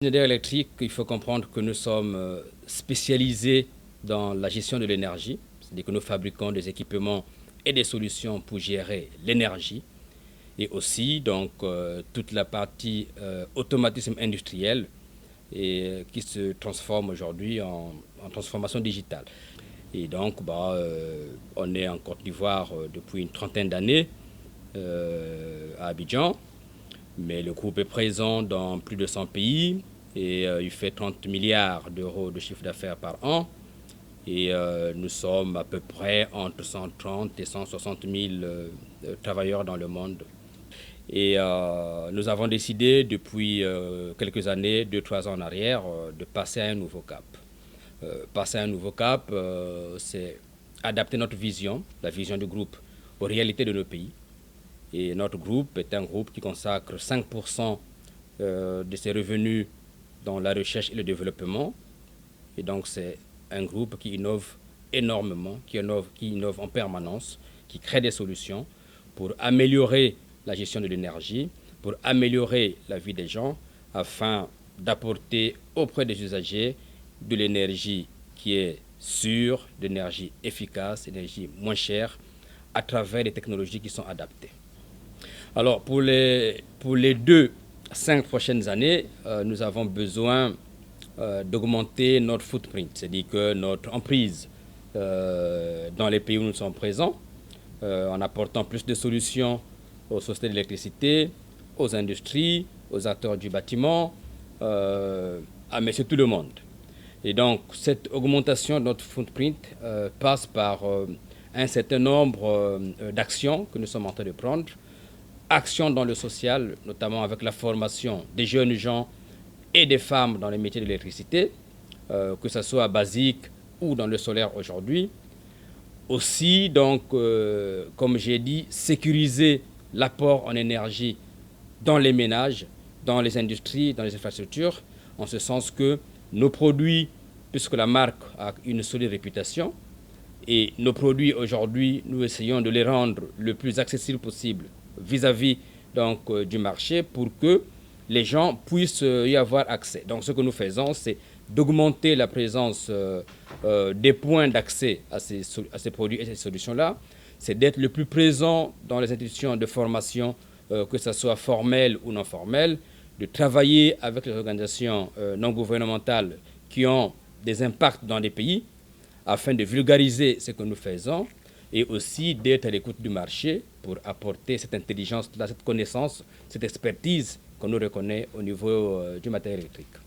Schneider Electric, il faut comprendre que nous sommes spécialisés dans la gestion de l'énergie, c'est-à-dire que nous fabriquons des équipements et des solutions pour gérer l'énergie et aussi donc toute la partie automatisme industriel et qui se transforme aujourd'hui en transformation digitale. Et donc on est en Côte d'Ivoire depuis une trentaine d'années à Abidjan. Mais le groupe est présent dans plus de 100 pays et il fait 30 milliards d'euros de chiffre d'affaires par an. Et nous sommes à peu près entre 130 et 160 000 travailleurs dans le monde. Et nous avons décidé depuis quelques années, 2-3 ans en arrière, de passer à un nouveau cap. Passer à un nouveau cap, c'est adapter notre vision, la vision du groupe, aux réalités de nos pays. Et notre groupe est un groupe qui consacre 5% de ses revenus dans la recherche et le développement. Et donc c'est un groupe qui innove énormément, qui innove en permanence, qui crée des solutions pour améliorer la gestion de l'énergie, pour améliorer la vie des gens, afin d'apporter auprès des usagers de l'énergie qui est sûre, de l'énergie efficace, d'énergie moins chère, à travers des technologies qui sont adaptées. Alors, pour les 2 à 5 prochaines années, nous avons besoin d'augmenter notre footprint, c'est-à-dire que notre emprise dans les pays où nous sommes présents, en apportant plus de solutions aux sociétés d'électricité, aux industries, aux acteurs du bâtiment, mais sur tout le monde. Et donc, cette augmentation de notre footprint passe par un certain nombre d'actions que nous sommes en train de prendre. Actions dans le social, notamment avec la formation des jeunes gens et des femmes dans les métiers de l'électricité, que ce soit basique ou dans le solaire aujourd'hui. Aussi, donc, comme j'ai dit, sécuriser l'apport en énergie dans les ménages, dans les industries, dans les infrastructures, en ce sens que nos produits, puisque la marque a une solide réputation, et nos produits aujourd'hui, nous essayons de les rendre le plus accessibles possible vis-à-vis du marché pour que les gens puissent y avoir accès. Donc ce que nous faisons, c'est d'augmenter la présence des points d'accès à ces produits et ces solutions-là. C'est d'être le plus présent dans les institutions de formation, que ce soit formelles ou non formelles, de travailler avec les organisations non gouvernementales qui ont des impacts dans des pays, afin de vulgariser ce que nous faisons et aussi d'être à l'écoute du marché pour apporter cette intelligence, cette connaissance, cette expertise qu'on nous reconnaît au niveau du matériel électrique.